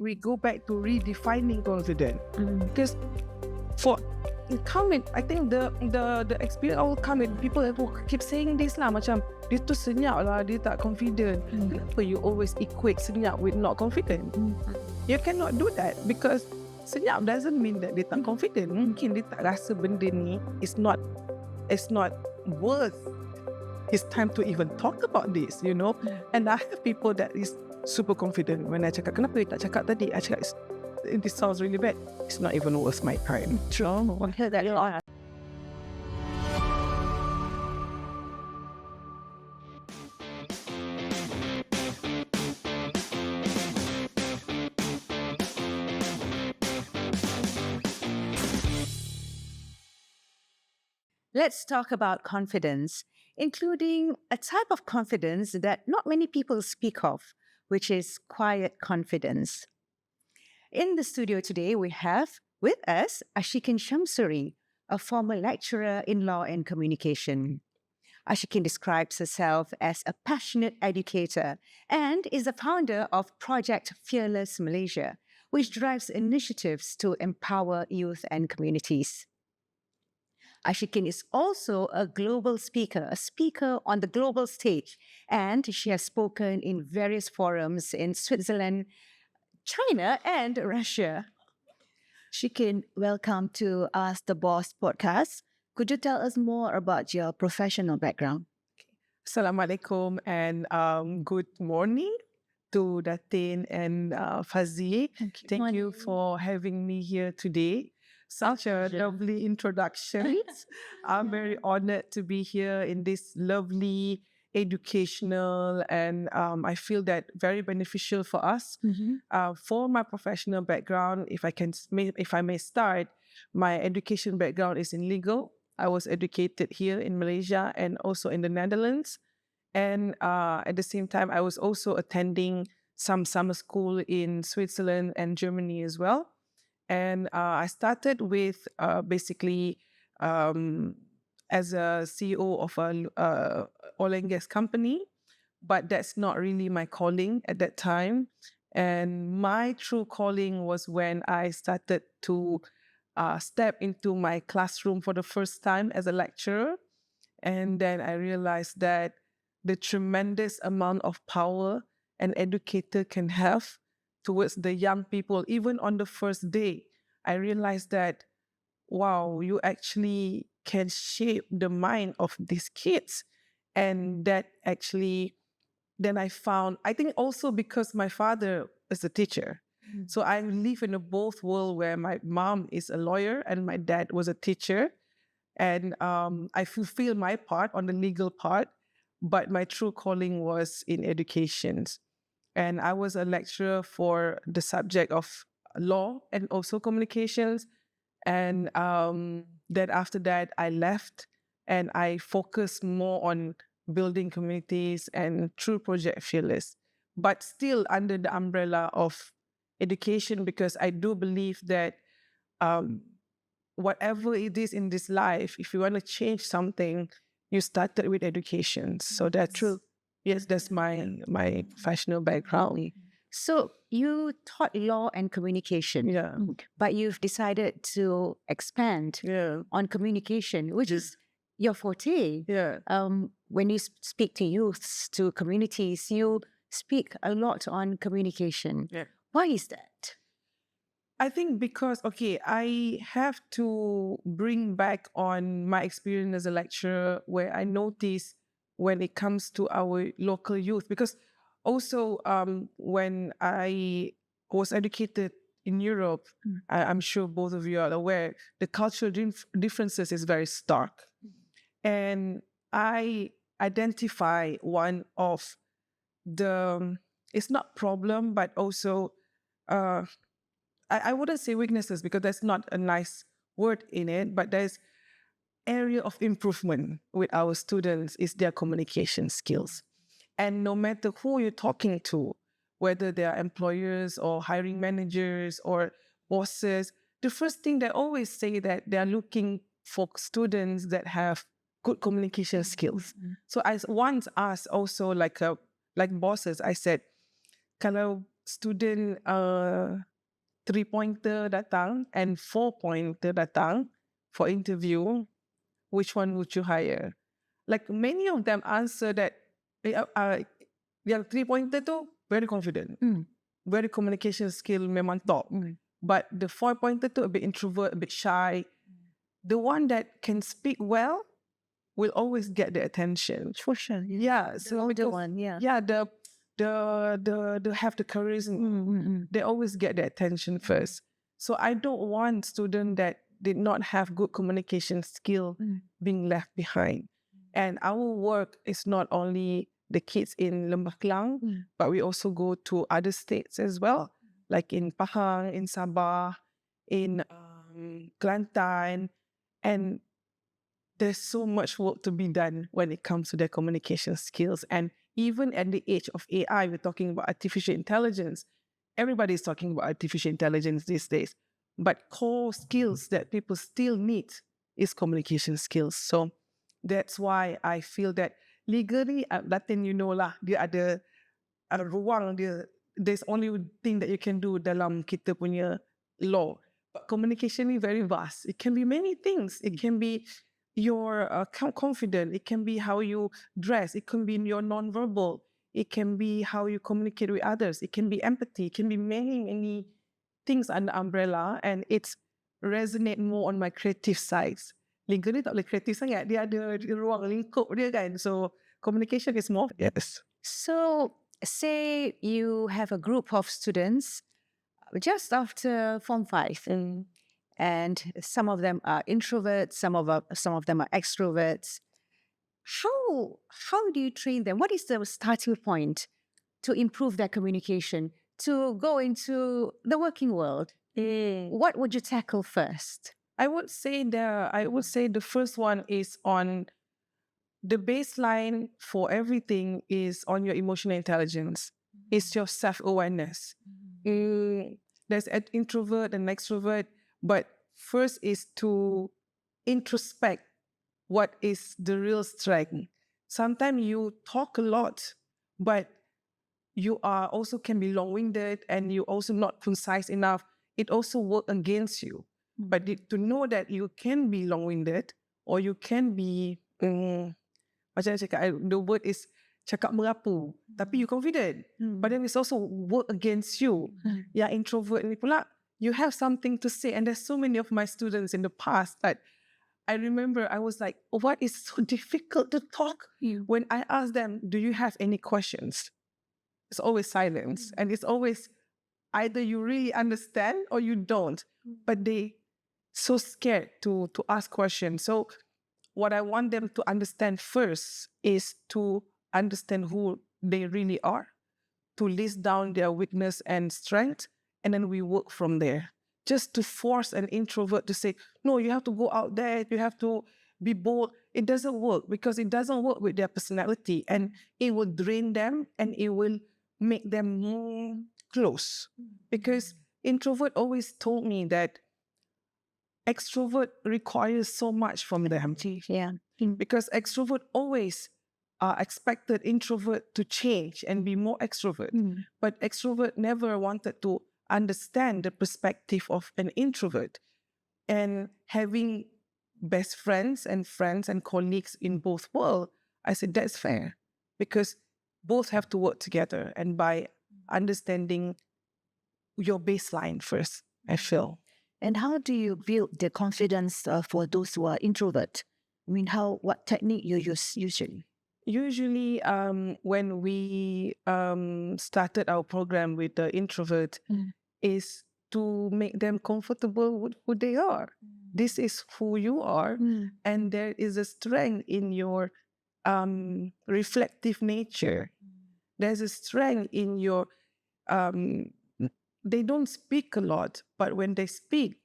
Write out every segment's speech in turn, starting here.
we go back to redefining confidence. Because for come in, I think the experience all come in people who keep saying this lah, macam dia tu senyap lah, dia tak confident. Kenapa you always equate senyap with not confident? You cannot do that, because senyap doesn't mean that dia tak confident. Mungkin dia tak rasa benda ni it's not worth his time to even talk about this, you know. And I have people that is super confident when I cakap, kenapa you tak cakap tadi? I cakap, this sounds really bad. It's not even worth my time. True. I heard that a lot. Let's talk about confidence, including a type of confidence that not many people speak of, which is quiet confidence. In the studio today, we have with us Ashiqin Shamsuri, a former lecturer in law and communication. Ashiqin describes herself as a passionate educator and is the founder of Project Fearless Malaysia, which drives initiatives to empower youth and communities. Ashiqin is also a global speaker, a speaker on the global stage, and she has spoken in various forums in Switzerland, China, and Russia. Ashiqin, welcome to Ask the Boss podcast. Could you tell us more about your professional background? Assalamualaikum and good morning to Datin and Fazli. Thank you for having me here today. Such a lovely introduction. I'm very honored to be here in this lovely educational and I feel that very beneficial for us. For my professional background, if I may start, my education background is in legal. I was educated here in Malaysia and also in the Netherlands. And at the same time, I was also attending some summer school in Switzerland and Germany as well. And I started with basically as a CEO of a oil and gas company, but that's not really my calling at that time. And my true calling was when I started to step into my classroom for the first time as a lecturer. And then I realized that the tremendous amount of power an educator can have towards the young people, even on the first day, I realized that, wow, you actually can shape the mind of these kids. And that actually, then I found, I think also because my father is a teacher. So I live in a both world where my mom is a lawyer and my dad was a teacher. And I fulfill my part on the legal part, but my true calling was in education. And I was a lecturer for the subject of law and also communications. And then after that, I left and I focused more on building communities and through Project Fearless, but still under the umbrella of education, because I do believe that whatever it is in this life, if you want to change something, you started with education. So that's true. Yes, that's my professional background. So you taught law and communication, but you've decided to expand on communication, which is your forte. When you speak to youths, to communities, you speak a lot on communication. Why is that? I think because, I have to bring back on my experience as a lecturer where I notice when it comes to our local youth, because also when I was educated in Europe, I'm sure both of you are aware, the cultural differences is very stark. And I identify one of the, it's not problem, but also, I wouldn't say weaknesses because that's not a nice word in it, but there's area of improvement with our students is their communication skills. And no matter who you're talking to, whether they are employers or hiring managers or bosses, the first thing they always say that they're looking for students that have good communication skills. So I once asked also like bosses, I said, kalau student 3-pointer datang and 4-pointer datang for interview, which one would you hire? Like many of them answer that yang 3-pointer tu very confident, very communication skill memang top. But the 4-pointer tu a bit introvert, a bit shy. The one that can speak well will always get the attention. For sure. Yeah. So older one, yeah. yeah, the have the charisma. They always get the attention first. So I don't want students that did not have good communication skill being left behind. And our work is not only the kids in Lembah Kelang, but we also go to other states as well, like in Pahang, in Sabah, in Kelantan, and there's so much work to be done when it comes to their communication skills. And even at the age of AI, we're talking about artificial intelligence. Everybody's talking about artificial intelligence these days. But core skills that people still need is communication skills. So that's why I feel that legally, Datin, you know lah, dia ada ruang dia. There's only thing that you can do dalam kita punya law. But communication is very vast. It can be many things. It can be your confident. It can be how you dress. It can be your non-verbal. It can be how you communicate with others. It can be empathy. It can be many, many things under umbrella, and it's resonate more on my creative sides. Lingkar ni tak boleh kreatif sangat. Dia ada ruang lingkup dia kan. So communication is more. Yes. So say you have a group of students just after Form 5, and some of them are introverts, some of them are extroverts. How do you train them? What is the starting point to improve their communication, to go into the working world? What would you tackle first? I would say the first one is on the baseline for everything is on your emotional intelligence. It's your self-awareness. There's an introvert and extrovert, but first is to introspect what is the real strength. Sometimes you talk a lot, but you are also can be long-winded and you also not concise enough. It also work against you. But to know that you can be long-winded or you can be macam saya cakap, the word is cakap merapu, tapi you confident. But then it's also work against you. Yang introvert ni pula, you have something to say. And there's so many of my students in the past that I remember I was like, what is so difficult to talk? When I ask them, do you have any questions? It's always silence. And it's always either you really understand or you don't. But they so scared to ask questions. So what I want them to understand first is to understand who they really are, to list down their weakness and strength, and then we work from there. Just to force an introvert to say, no, you have to go out there, you have to be bold. It doesn't work because it doesn't work with their personality, and it will drain them and it will make them more close. Because introvert always told me that extrovert requires so much from them. Yeah. Because extrovert always expected introvert to change and be more extrovert. But extrovert never wanted to understand the perspective of an introvert. And having best friends and colleagues in both worlds, I said, that's fair. Because both have to work together. And by understanding your baseline first, I feel. And how do you build the confidence for those who are introvert? I mean, what technique you use usually? Usually, when we started our program with the introvert, is to make them comfortable with who they are. This is who you are, and there is a strength in your reflective nature. There's a strength in your they don't speak a lot, but when they speak,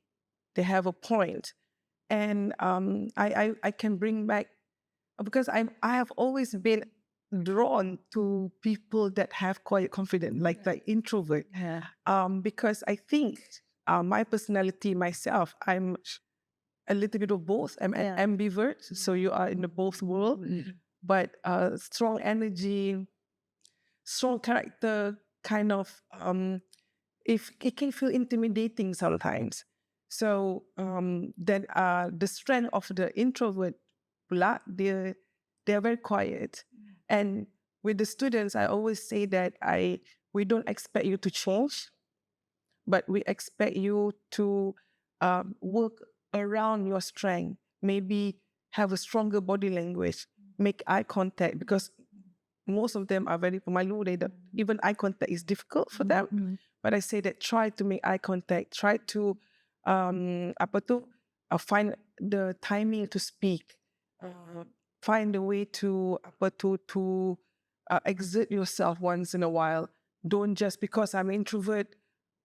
they have a point. And I can bring back, because I have always been drawn to people that have quiet confidence, like introvert. Because I think my personality, myself, I'm a little bit of both. I'm an ambivert, so you are in the both world, but strong energy, strong character, kind of if it can feel intimidating sometimes. So then the strength of the introvert pula, they're very quiet. And with the students, I always say that we don't expect you to change, but we expect you to work around your strength. Maybe have a stronger body language, make eye contact, because most of them are very pemalu. Even eye contact is difficult for them. But I say that try to make eye contact, try to find the timing to speak, find a way to exert yourself once in a while. Don't just because I'm introvert,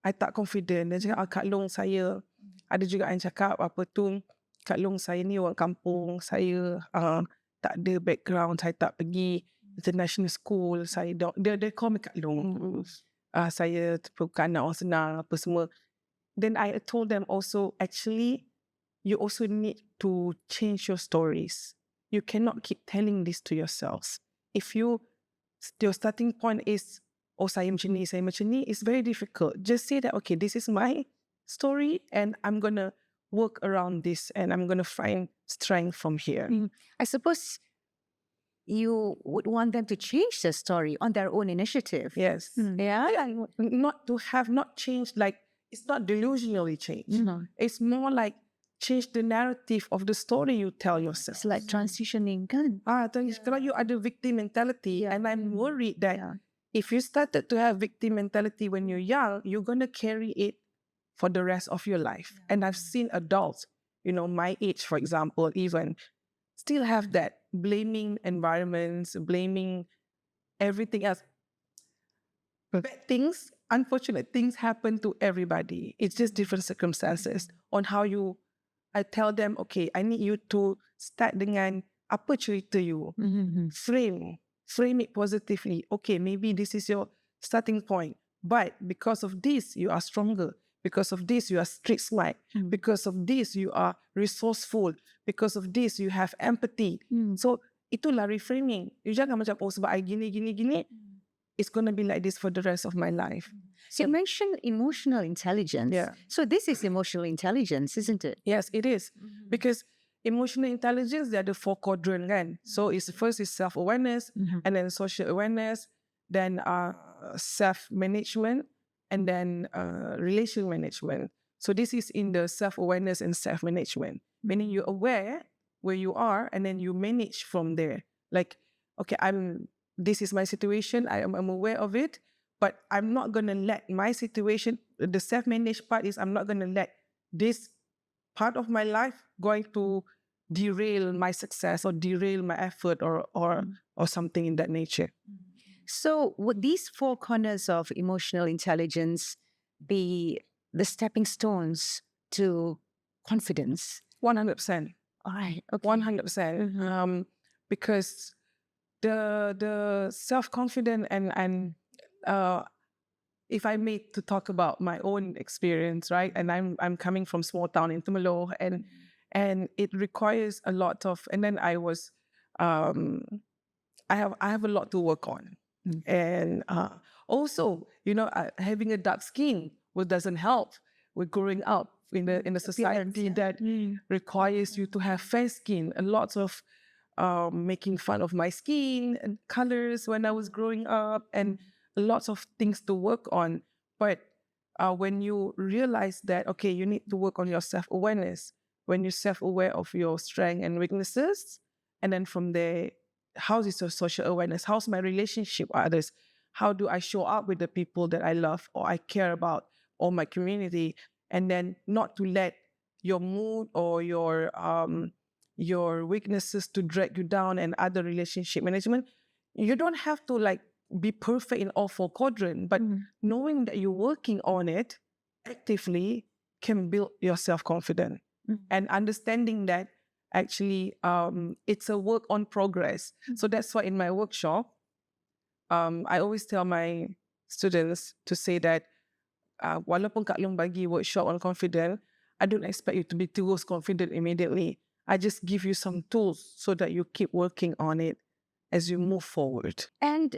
I tak confident. Dia cakap, Kak Long saya, ada juga yang cakap Kak Long saya ni orang kampung, saya tak ada background, saya tak pergi international school, saya dia call me Kak Long. Saya bukan anak orang senang, apa semua. Then I told them also, actually, you also need to change your stories. You cannot keep telling this to yourselves. If your starting point is, saya macam ni, it's very difficult. Just say that, okay, this is my story and I'm going to work around this and I'm going to find strength from here. I suppose you would want them to change the story on their own initiative. Yes. Yeah. Not change, like, it's not delusionally change. It's more like change the narrative of the story you tell yourself. It's like transitioning, kan? Kalau you ada victim mentality, and I'm worried that if you started to have victim mentality when you're young, you're going to carry it for the rest of your life. And I've seen adults, my age, for example, even still have that, blaming environments, blaming everything else. Bad things, unfortunate things happen to everybody. It's just different circumstances on how I tell them, okay, I need you to start dengan apa cerita you. Frame it positively. Okay, maybe this is your starting point. But because of this, you are stronger. Because of this, you are street smart. Because of this, you are resourceful. Because of this, you have empathy. So, itulah reframing. You jangan macam, sebab I gini, it's going to be like this for the rest of my life. So you mentioned emotional intelligence. Yeah. So this is emotional intelligence, isn't it? Yes, it is. Because emotional intelligence, they are the 4 quadrants, kan? So first is self-awareness, and then social awareness, then self-management, and then relation management. So this is in the self-awareness and self-management, meaning you're aware where you are, and then you manage from there. Like, okay, this is my situation, I'm aware of it, but I'm not going to let my situation, the self-managed part is I'm not going to let this part of my life going to derail my success or derail my effort or something in that nature. So would these 4 corners of emotional intelligence be the stepping stones to confidence? 100%. All right. Okay. 100%. Because the self-confidence and if I may to talk about my own experience, right? And I'm coming from small town in Tumalo, and it requires a lot of. And then I was, I have a lot to work on, and also, having a dark skin doesn't help with growing up in a society that requires you to have fair skin. A lot of making fun of my skin and colors when I was growing up, and lots of things to work on. But when you realize that, okay, you need to work on your self-awareness, when you're self-aware of your strengths and weaknesses, and then from there, how is your social awareness? How's my relationship with others? How do I show up with the people that I love or I care about, or my community? And then not to let your mood or your weaknesses to drag you down, and other relationship management. You don't have to be perfect in all 4 quadrants, but knowing that you're working on it actively can build your self-confidence, and understanding that actually it's a work on progress. So that's why in my workshop, I always tell my students to say that walaupun Kak Long bagi workshop on confidence, I don't expect you to be too confident immediately. I just give you some tools so that you keep working on it as you move forward. And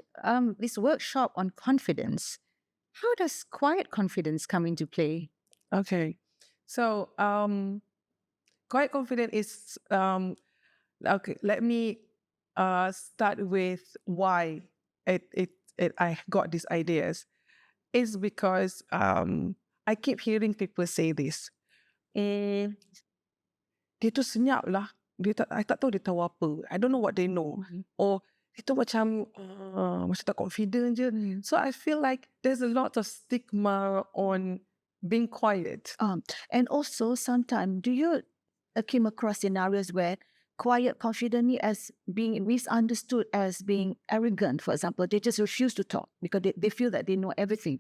this workshop on confidence, How does quiet confidence come into play? Okay. So, quiet confidence is okay. Let me start with why I got these ideas. It's because I keep hearing people say this. Dia tu senyap lah. I tak tahu dia tahu apa. I don't know what they know. Or dia tu macam tak confident je. So I feel like there's a lot of stigma on being quiet. And also, sometimes, do you came across scenarios where quiet confidently as being misunderstood as being arrogant, for example? They just refuse to talk because they feel that they know everything.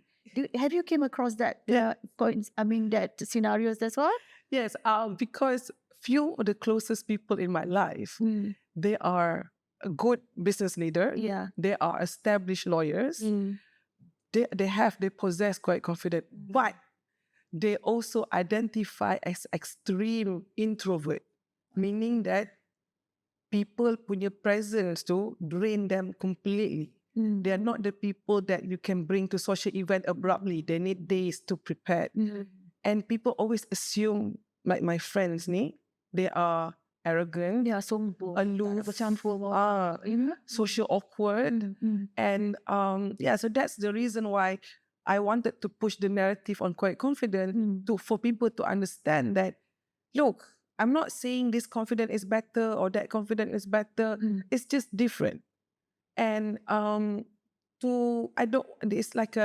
Have you came across that points? I mean, that scenarios as well? Yes, because few of the closest people in my life, they are a good business leader. Yeah. They are established lawyers. They possess quite confident, but they also identify as extreme introvert, meaning that people punya presence to drain them completely. They are not the people that you can bring to social event abruptly. They need days to prepare. And people always assume, like my friends ni, they are arrogant, Yeah, sombong, aloof, social awkward. And so that's the reason why I wanted to push the narrative on quiet confidence for people to understand that, look, I'm not saying this confidence is better or that confidence is better. It's just different. And it's like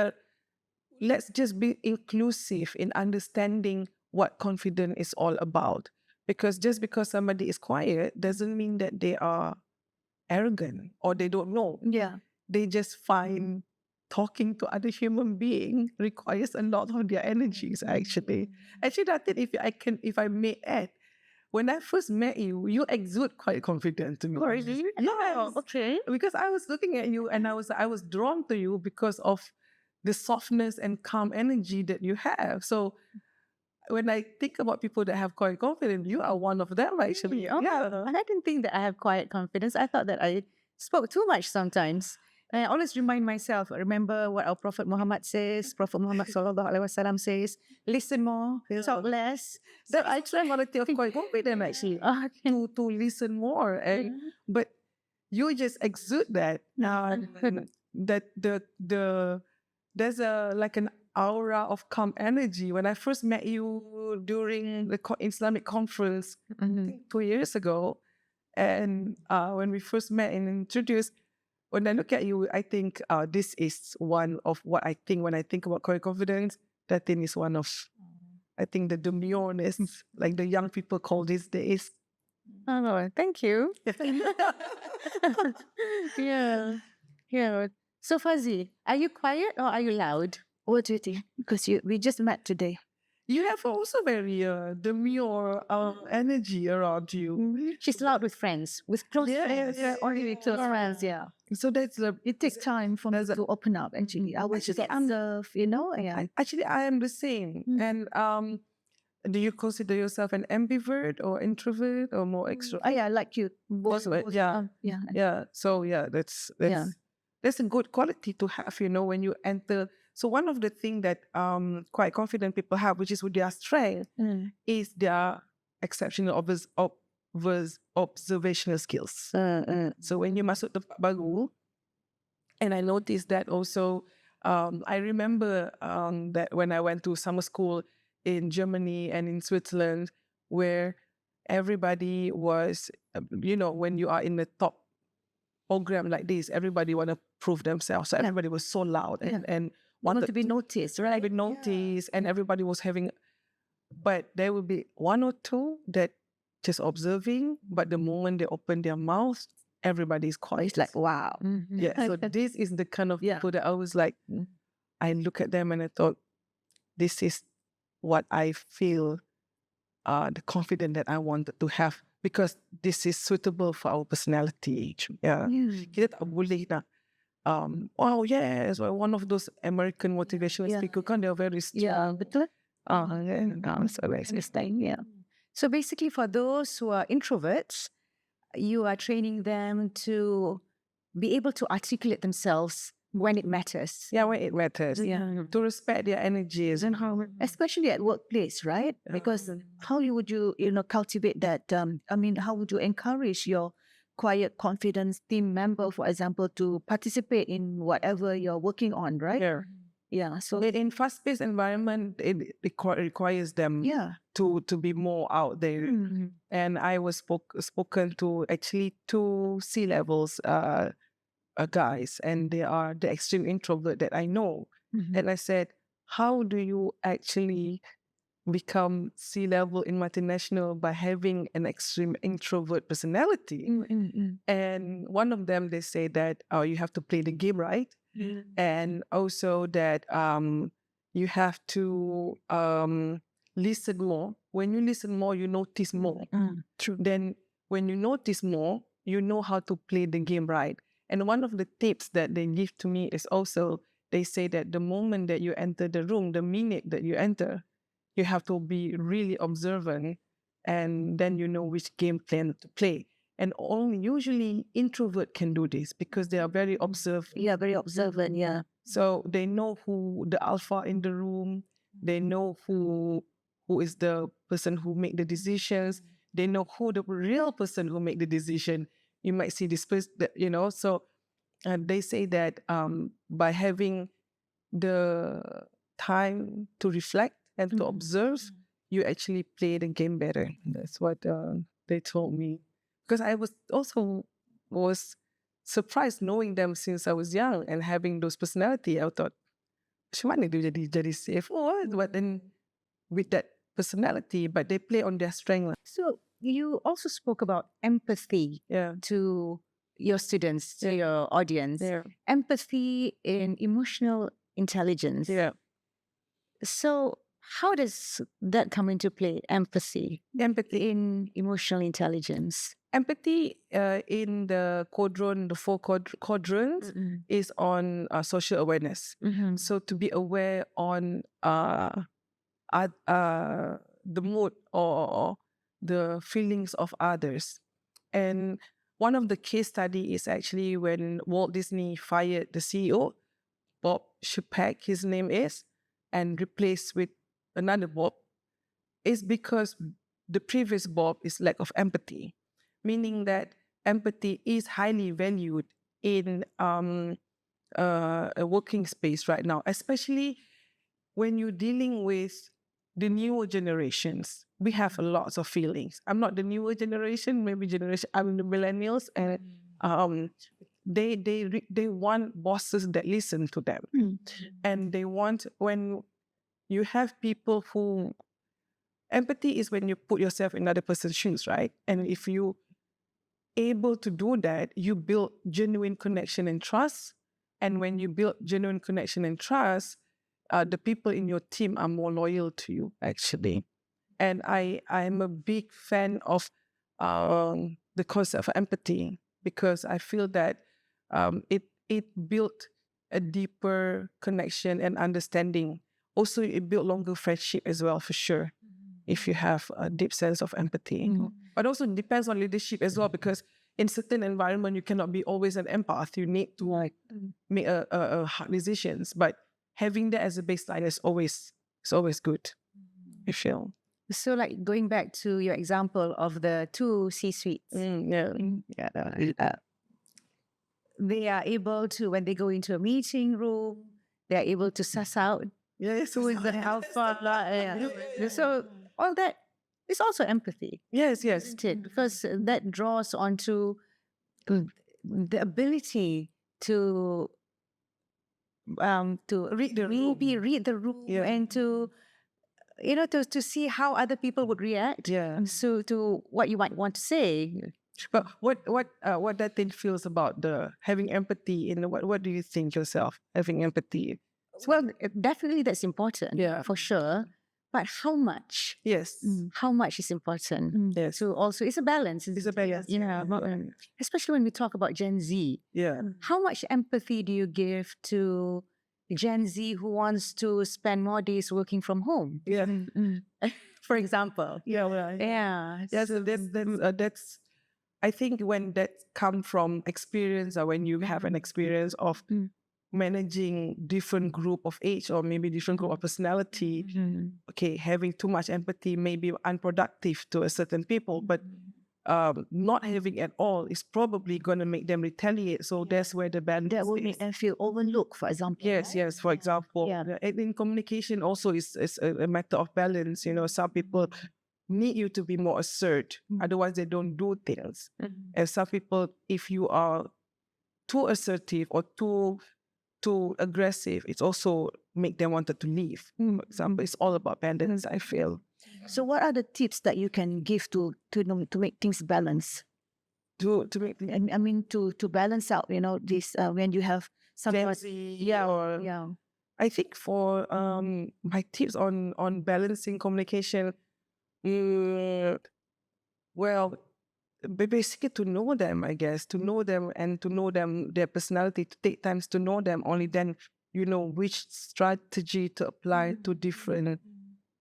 let's just be inclusive in understanding what confidence is all about. Because just because somebody is quiet doesn't mean that they are arrogant or they don't know. Yeah. They just find talking to other human being requires a lot of their energies, actually. Actually, Datin, if I may add, when I first met you, you exude quite confident to me. Oh, really? Yes. Okay. Because I was looking at you and I was drawn to you because of the softness and calm energy that you have. So when I think about people that have quiet confidence, you are one of them, actually. Oh, Yeah. I didn't think that I have quiet confidence. I thought that I spoke too much sometimes. And I always remind myself, remember what our Prophet Muhammad says, Prophet Muhammad sallallahu alaihi wasallam says, listen more, talk less. That I try quality of quiet confidence, actually, to listen more. But you just exude that. That there's like an aura of calm energy. When I first met you during the Islamic conference 2 years ago, and when we first met and introduced, when I look at you, I think this is one of what I think when I think about quiet confidence. That thing is one of, I think, the demureness, like the young people call these days. Oh, thank you. Yeah. Yeah. So Fuzzy, are you quiet or are you loud? What do you think? Because we just met today. You have also very demure energy around you. She's loud with friends, with close friends. Only with close friends, yeah. So that's It takes time for me to open up, actually. I was just observe, yeah. Actually, I am the same. And do you consider yourself an ambivert or introvert or more extrovert? Oh, yeah, like you. Both, yeah. Yeah. So yeah, that's a good quality to have, when you enter. So one of the things that quite confident people have, which is with their strength, is their exceptional observational skills. So when you masuk tempat baru, and I noticed that also, I remember that when I went to summer school in Germany and in Switzerland, where everybody was, when you are in the top program like this, everybody want to prove themselves. So everybody was so loud and wanted to be noticed, right? Be noticed, and everybody was having, but there will be one or two that just observing, but the moment they open their mouths, everybody's quiet. It's like, wow. Yeah, so this is the kind of people that I was like, I look at them and I thought, this is what I feel, the confidence that I wanted to have, because this is suitable for our personality. Yeah. Kita tak boleh nak, oh yes, one of those American motivational speakers, they're very strong. Yeah, betul. So that's interesting. Yeah. So basically, for those who are introverts, you are training them to be able to articulate themselves when it matters. Yeah, when it matters. Yeah. To respect their energies and how. Especially at workplace, right? Because how would you, cultivate that? How would you encourage your quiet, confidence team member, for example, to participate in whatever you're working on, right? Yeah. Yeah. So In fast-paced environment, it requires them to be more out there. And I was spoken to actually 2 C-levels guys, and they are the extreme introvert that I know. And I said, how do you actually become C-level in multinational by having an extreme introvert personality? And one of them, they say that you have to play the game right. And also that you have to listen more. When you listen more, you notice more. True. Then when you notice more, you know how to play the game right. And one of the tips that they give to me is also, they say that the moment that you enter the room, the minute that you enter, you have to be really observant, and then you know which game plan to play. And only usually introvert can do this because they are very observant. Yeah, very observant. Yeah. So they know who the alpha in the room. They know who is the person who make the decisions. They know who the real person who make the decision. You might see this person, So they say that by having the time to reflect and to observe, you actually play the game better. That's what they told me. Because I was surprised knowing them since I was young and having those personality. I thought, macam mana dia jadi CFO? But then with that personality, but they play on their strength. So you also spoke about empathy to your students, to your audience. Empathy in emotional intelligence. So how does that come into play? Empathy in emotional intelligence. Empathy in the 4 quadrants is on social awareness. So to be aware on the mood or the feelings of others. And one of the case study is actually when Walt Disney fired the CEO, Bob Chapek, his name is, and replaced with another Bob, is because the previous Bob is lack of empathy, meaning that empathy is highly valued in a working space right now, especially when you're dealing with the newer generations. We have lots of feelings. I'm not the newer generation, I'm the millennials, and they want bosses that listen to them. And they want, when you have people who, empathy is when you put yourself in another person's shoes, right? And if you able to do that, you build genuine connection and trust. And when you build genuine connection and trust, the people in your team are more loyal to you, actually. And I'm a big fan of the concept of empathy, because I feel that it built a deeper connection and understanding. Also, it built longer friendship as well, for sure, if you have a deep sense of empathy. But also depends on leadership as well, because in certain environment, you cannot be always an empath. You need to make a hard decisions. But having that as a baseline is always good, I feel. So like going back to your example of the 2 C-suites. They are able to, when they go into a meeting room, they are able to suss out who is the alpha. So all that is also empathy. Yes. Because that draws onto the ability to read the room and to to see how other people would react. So to what you might want to say. But what that thing feels about the having empathy in what do you think yourself, having empathy? Well, definitely that's important. For sure. But how much? Yes. How much is important? Yes. So also it's a balance. It's a balance. Especially when we talk about Gen Z. How much empathy do you give to Gen Z who wants to spend more days working from home? For example. That's I think when that come from experience, or when you have an experience of managing different group of age or maybe different group of personality. Okay, having too much empathy may be unproductive to a certain people, but not having at all is probably going to make them retaliate. So that's where the balance That will is. make them feel overlooked, for example. Yes, yes. For example, Yeah. in communication also is a matter of balance. You know, some people need you to be more assertive, otherwise they don't do things. And some people, if you are too assertive or too aggressive, it's also make them wanted to leave. For example, it's all about balance, I feel. So, what are the tips that you can give to make things balance? To make I mean, to balance out, this when you have something. yeah. I think for my tips on balancing communication, well, basically to know them, I guess, to know them and to know them, their personality, to take times to know them. Only then you know which strategy to apply to different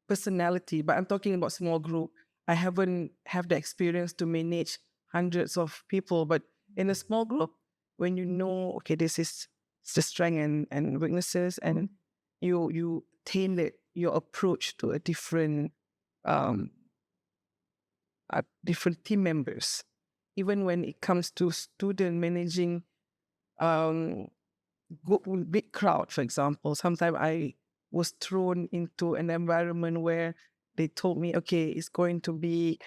personality. But I'm talking about small group. I haven't have the experience to manage hundreds of people, but in a small group, when you know, okay, this is the strength and weaknesses, and you tailor your approach to a different team members. Even when it comes to student managing big crowd, for example, sometimes I was thrown into an environment where they told me, okay, it's going to be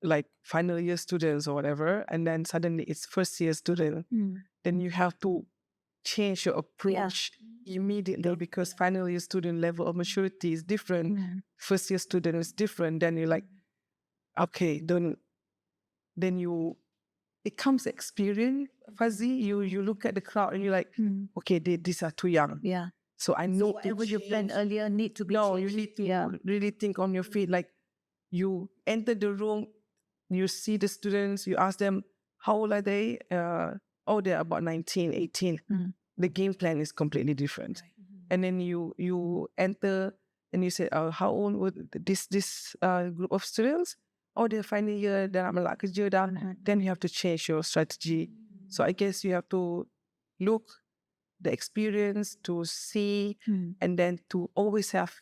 like final year students or whatever, and then suddenly it's first year student. Then you have to change your approach immediately because final year student level of maturity is different. First year student is different. Then you're like, okay, then you it comes experience, Fuzzy. You look at the crowd and you're like, okay, these are too young. Yeah. So I know whatever you planned earlier need to be you changed. need to really think on your feet. Like you enter the room, you see the students, you ask them, how old are they? They're about 19, 18. The game plan is completely different. And then you enter and you say, how old would this group of students? Oh, they're final year, dah nak melak kerja dah. Then you have to change your strategy. So I guess you have to look the experience to see and then to always have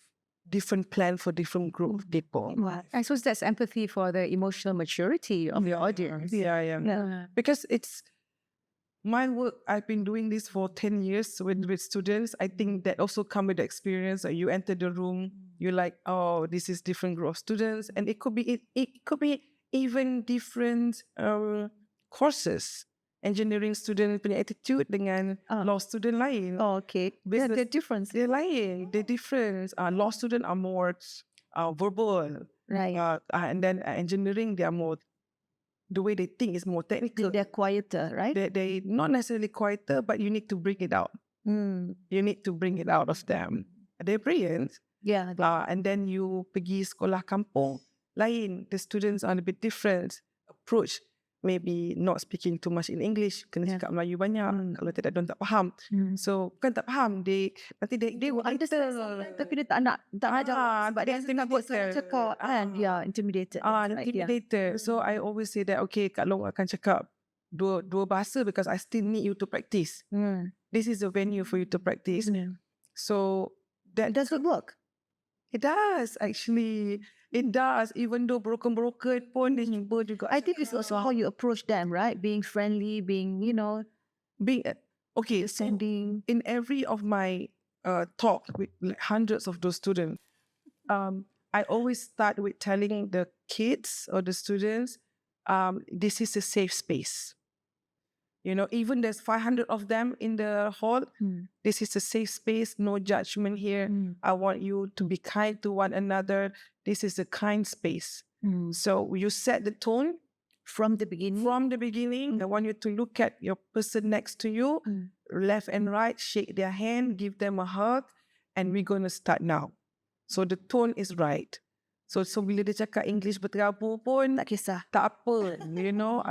different plan for different group of people. Wow. I suppose that's empathy for the emotional maturity of your audience. Yeah. Because it's my work, I've been doing this for 10 years with students. I think that also come with the experience. You enter the room, you're like, oh, this is different group of students. And it could be even different courses. Engineering student punya attitude dengan law student lain. Oh, okay. Business, They're different. They're lain. They're different. Law student are more verbal. Right. And then engineering, they are more, the way they think is more technical. They're quieter, right? They not necessarily quieter, but you need to bring it out. You need to bring it out of them. They're brilliant. Yeah. And then you pergi sekolah kampung, lain. The students are a bit different. Approach, maybe not speaking too much in English, kena cakap Melayu banyak. Kalau tidak, diorang tak faham. So, bukan tak faham, they will understand, tapi dia tak ajar sebab dia takut salah cakap kan. Yeah, intimidated. Intimidated. So I always say that, okay, Kak Long akan cakap dua bahasa because I still need you to practice. This is a venue for you to practice. So that does it work? It does, actually. It does, even though broken pun dia cuba juga. I think it's also how you approach them, right? Being friendly, being, being okay. Sending in every of my talk with like hundreds of those students, I always start with telling the kids or the students, this is a safe space. Even there's 500 of them in the hall, this is a safe space, no judgment here. I want you to be kind to one another. This is a kind space. So you set the tone from the beginning. I want you to look at your person next to you, left and right, shake their hand, give them a hug, and we're going to start now. So the tone is right. So bila dia cakap English berterabur pun, tak kisah. Tak apa,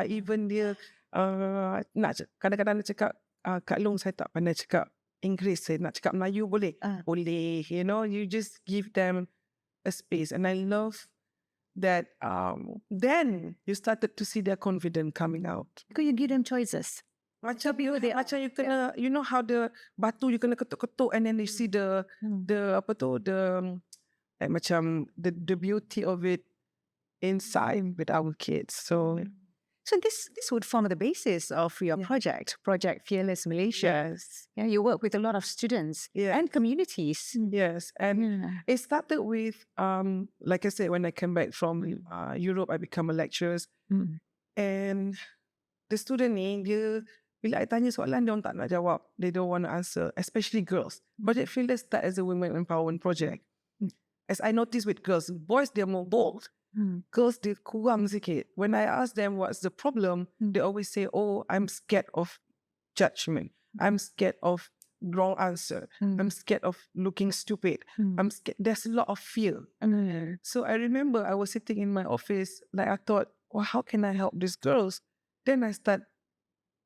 even dia kadang-kadang dia cakap, Kak Long, saya tak pandai cakap Inggeris, saya nak cakap Melayu boleh? Boleh, you just give them a space. And I love that then you started to see their confidence coming out. Because you give them choices. Macam you kena, you know how the batu you kena ketuk-ketuk and then you see the like macam the beauty of it inside with our kids. So this would form the basis of your project, Project Fearless Malaysia. yes. Yeah, you work with a lot of students and communities. Yes, and it started with like I said, when I came back from Europe, I become a lecturer, and the student ni dia bila I tanya soalan dia orang tak nak jawab, they don't want to answer, especially girls. Project Fearless start as a women empowerment project. As I noticed with girls, boys they're more bold. Girls they kurang sikit. When I ask them what's the problem, they always say, "Oh, I'm scared of judgment. I'm scared of wrong answer. I'm scared of looking stupid. I'm scared." There's a lot of fear. So I remember I was sitting in my office, like I thought, well, how can I help these girls? Then I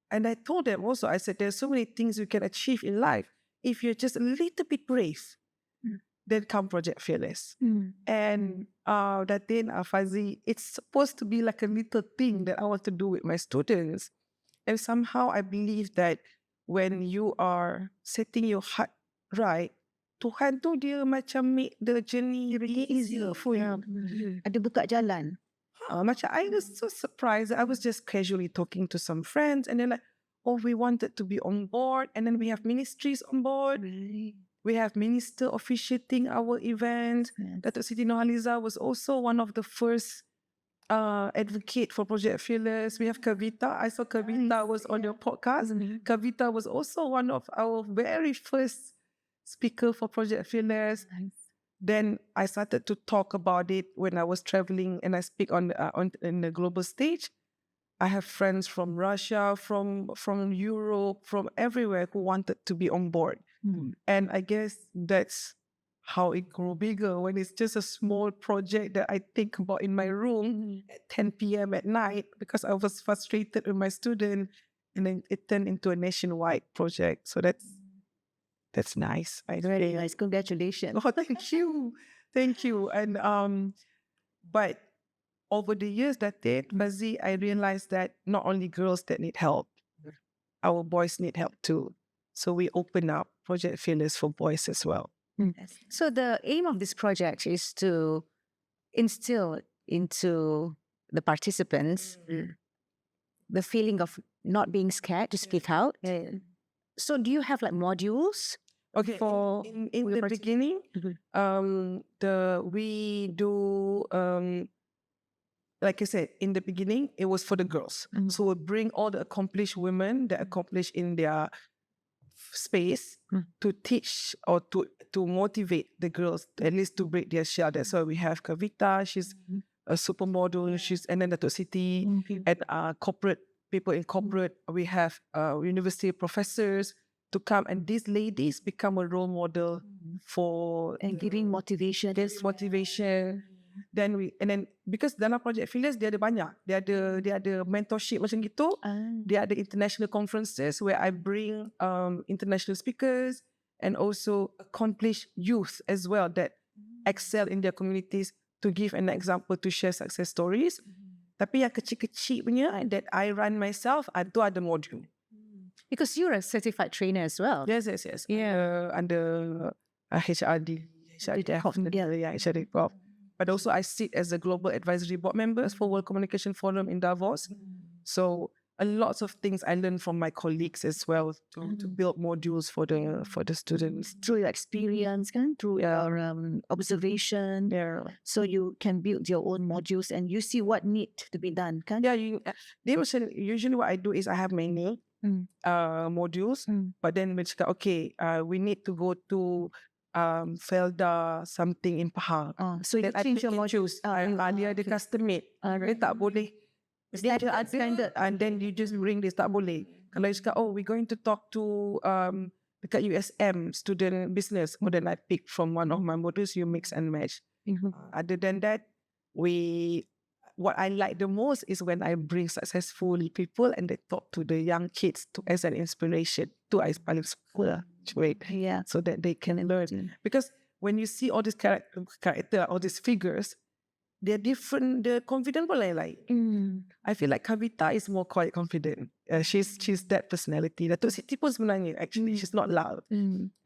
and I told them also, I said, there's so many things you can achieve in life. If you're just a little bit brave, then come Project Fearless. And Datin, Fazi, it's supposed to be like a little thing that I want to do with my students. And somehow I believe that when you are setting your heart right, Tuhan tu dia macam make the journey really easier for you. Ada buka jalan. Macam I was so surprised. I was just casually talking to some friends and they're like, oh, we wanted to be on board. And then we have ministries on board. We have minister officiating our event. Datuk Siti Nohaliza was also one of the first advocate for Project Fearless. We have Kavita. I saw Kavita was on your podcast. Kavita was also one of our very first speaker for Project Fearless. Then I started to talk about it when I was traveling and I speak on in the global stage. I have friends from Russia, from Europe, from everywhere who wanted to be on board. And I guess that's how it grew bigger when it's just a small project that I think about in my room at 10 p.m. at night because I was frustrated with my student, and then it turned into a nationwide project. So that's nice. Very nice. Congratulations. Oh, thank you. And but over the years Fazi, I realized that not only girls that need help, our boys need help too. So we open up Project Fearless for boys as well. So the aim of this project is to instill into the participants the feeling of not being scared to speak out. So do you have like modules? Okay, for in the beginning, we do like I said, in the beginning, it was for the girls. So we bring all the accomplished women that accomplished in their space to teach or to motivate the girls, at least to break their shell. That's why we have Kavita. She's a supermodel. And then Datuk Siti and corporate people in corporate. We have university professors to come, and these ladies become a role model for And giving motivation. this motivation. Then because dalam Project Fearless dia ada banyak, dia ada mentorship macam gitu. Dia ada international conferences where I bring international speakers and also accomplished youth as well that excel in their communities to give an example, to share success stories. Tapi yang kecil-kecil punya that I run myself, itu ada module. Because you're a certified trainer as well. Yes. Yeah. Under HRD. HRD. But also I sit as a global advisory board member for World Communication Forum in Davos. So a lot of things I learned from my colleagues as well to build modules for the students. Through your experience, through your observation. So you can build your own modules and you see what need to be done. Yeah, usually what I do is I have many modules, but then we cakap, okay, we need to go to Felda something in Pahang. So you change your modules. Dia ada custom made. Dia tak boleh. Dia ada standard. And then you just bring this, tak boleh. Kalau you cakap, we're going to talk to dekat USM student business, then I pick from one of my modules, you mix and match. Other than that, what I like the most is when I bring successful people and they talk to the young kids as an inspiration. Tu I paling suka. So that they can learn. Because when you see all these character, all these figures, they're different. The confident pun lain-lain. I feel like Kavita is more quiet confident. She's that personality. Datuk Siti pun sebenarnya actually she's not loud.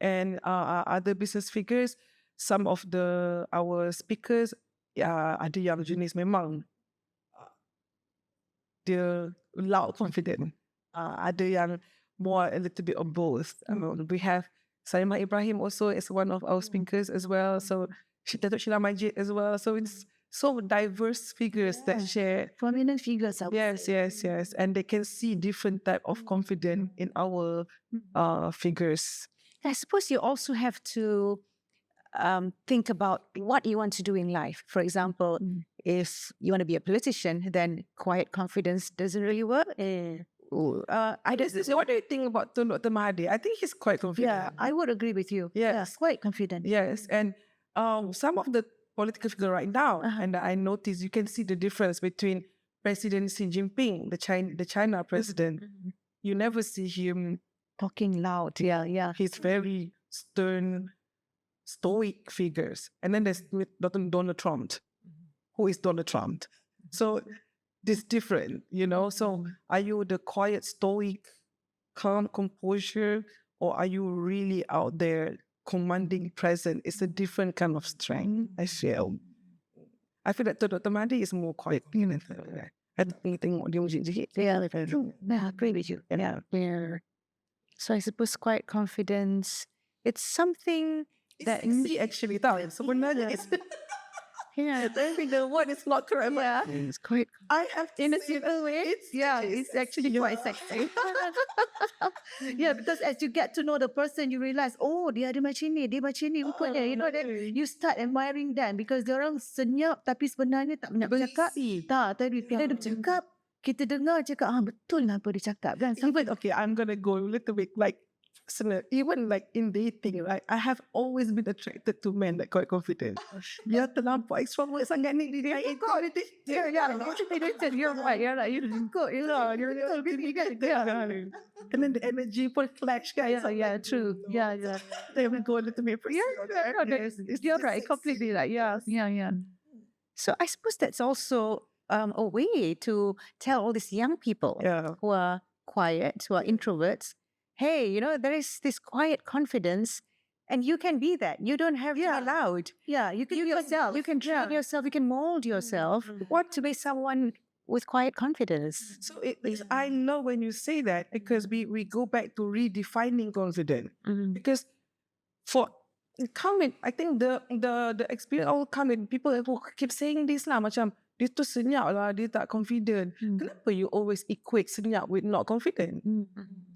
And other business figures, some of our speakers, ada yang jenis memang dia loud confident. Ada yang more a little bit of both. We have Salimah Ibrahim also is one of our speakers as well. So Datuk Sheila Majid as well. So it's so diverse figures that share. Prominent figures. Yes. And they can see different type of confidence in our figures. I suppose you also have to think about what you want to do in life. For example, if you want to be a politician, then quiet confidence doesn't really work. What do you think about Tun Dr. Mahathir? I think he's quite confident. Yeah, I would agree with you. Yes. Quite confident. Yes, and some of the political figures right now, and I notice you can see the difference between President Xi Jinping, the China president. You never see him Talking loud. Yeah. He's very stern, stoic figures. And then there's with Donald Trump, who is Donald Trump. So it's different, So are you the quiet, stoic, calm composure, or are you really out there commanding present? It's a different kind of strength, I feel. I feel that Dr. Mahathir is more quiet. I don't think what you Yeah, true. I agree with you. Yeah. So I suppose quiet confidence, it's something that actually tahu sebenarnya it's I think the word is not correct. Yeah. It's quite. I have in a simple way. It's actually quite sexy. Yeah, because as you get to know the person, you realize, oh, dia ada macam ni, dia macam ni, rupanya. Then you start admiring them because dia orang senyap tapi sebenarnya tak banyak bercakap. Tapi dia bercakap, kita dengar cakap, betul lah apa dia cakap kan. Even I'm gonna go a little bit like even like in dating, right? I have always been attracted to men that quite confident. Dia terlampau extrovert sangat ni. You're right. You're like, you're really good. And then the energy for flash guys. Yeah, true. Yeah. They will go a little bit. You're right. Completely right. Yeah. So I suppose that's also a way to tell all these young people who are quiet, who are introverts, hey, there is this quiet confidence and you can be that. You don't have to be loud. Yeah, you can be yourself. You can train yourself. You can mold yourself. What to be someone with quiet confidence. So I know when you say that because we go back to redefining confidence. Because for coming, I think the experience all coming, people who keep saying this lah, macam dia tu senyap lah, dia tak confident. Kenapa you always equate senyap with not confident?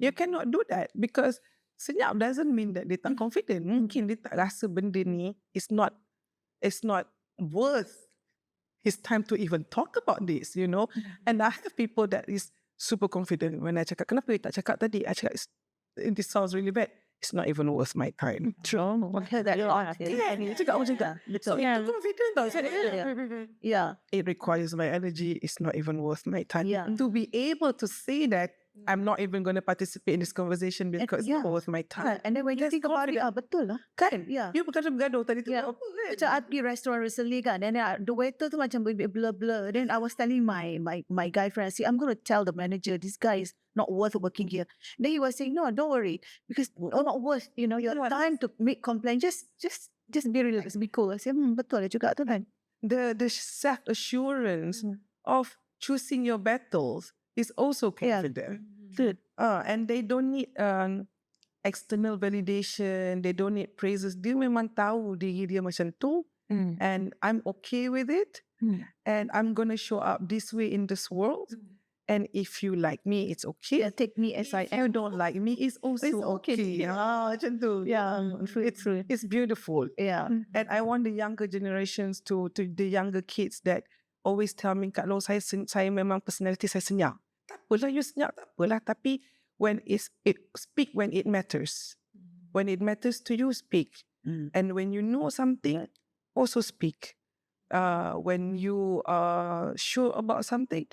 You cannot do that because senyap doesn't mean that dia tak confident. Mungkin dia tak rasa benda ni it's not worth his time to even talk about this, And I have people that is super confident when I cakap, kenapa you tak cakap tadi? I cakap, this sounds really bad. It's not even worth my time. True. Okay, that Yeah. It requires my energy. It's not even worth my time. Yeah. To be able to say that, I'm not even going to participate in this conversation because it's not worth my time. And then when you think about it, betul lah. Kan? Yeah. You bergaduh tadi tu. Macam I pergi restaurant recently kan, and then the waiter tu macam blur. Then I was telling my guy friend, see, I'm going to tell the manager, this guy is not worth working here. Then he was saying, no, don't worry, because not worth, your time to make complaint. Just be relaxed, be cool. I said, betul lah juga tu kan. The self-assurance of choosing your battles is also confident. And they don't need external validation. They don't need praises. Dia memang tahu diri dia macam tu. And I'm okay with it. And I'm going to show up this way in this world. And if you like me, it's okay. Take me as I am. If you don't like me, it's also okay. Macam tu. It's beautiful. Yeah. And I want the younger generations to the younger kids that always tell me, kalau saya memang personality saya senyap. Tak apalah, you senyap, tak apalah. Tapi when speak when it matters. When it matters to you, speak. And when you know something, also speak. When you are sure about something,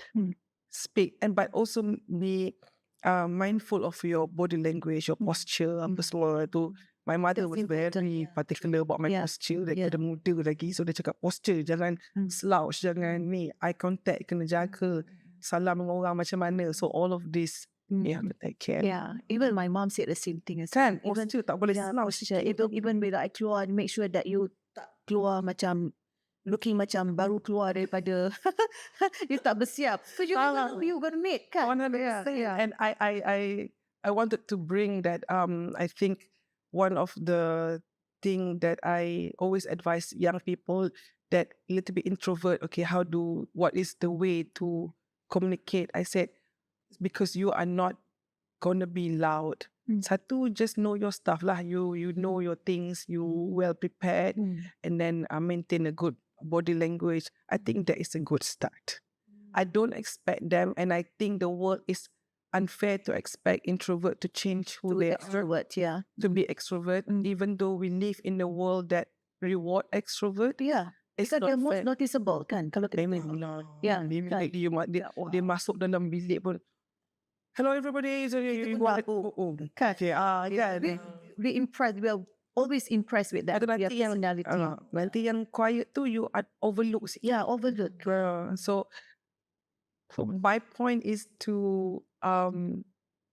speak. But also be mindful of your body language, your posture, apa semua tu. my mother was That's important, very yeah. particular about my Yeah. posture. Yeah. Daripada muda lagi. So dia cakap posture, jangan slouch, jangan ni, eye contact kena jaga, salam dengan orang macam mana. So all of this, you have to take care. Yeah, even my mom said the same thing as Kan, even posture tak boleh yeah, slouch. posture. Even bila I keluar, make sure that you tak keluar macam looking macam baru keluar daripada you tak bersiap. So you gonna meet kan? 100%. And I wanted to bring that. I think one of the thing that I always advise young people that a little bit introvert. Okay, what is the way to communicate? I said because you are not gonna be loud. Satu, just know your stuff lah. You know your things. You well prepared, and then maintain a good body language. I think that is a good start. I don't expect them, and I think the world is unfair to expect introvert to change who To they are, extrovert, yeah. to be extrovert, even though we live in a world that reward extrovert. Yeah. It's Because not they're most fair. noticeable kan kalau kita Yeah, kan. Dia masuk dalam bilik pun. Hello everybody. So you pun want Kan. okay. Yeah. We impressed. We are always impressed with that. Ada Their nanti yang personality. nanti yang quiet tu you overlook sikit. Yeah, overlook. So my point is to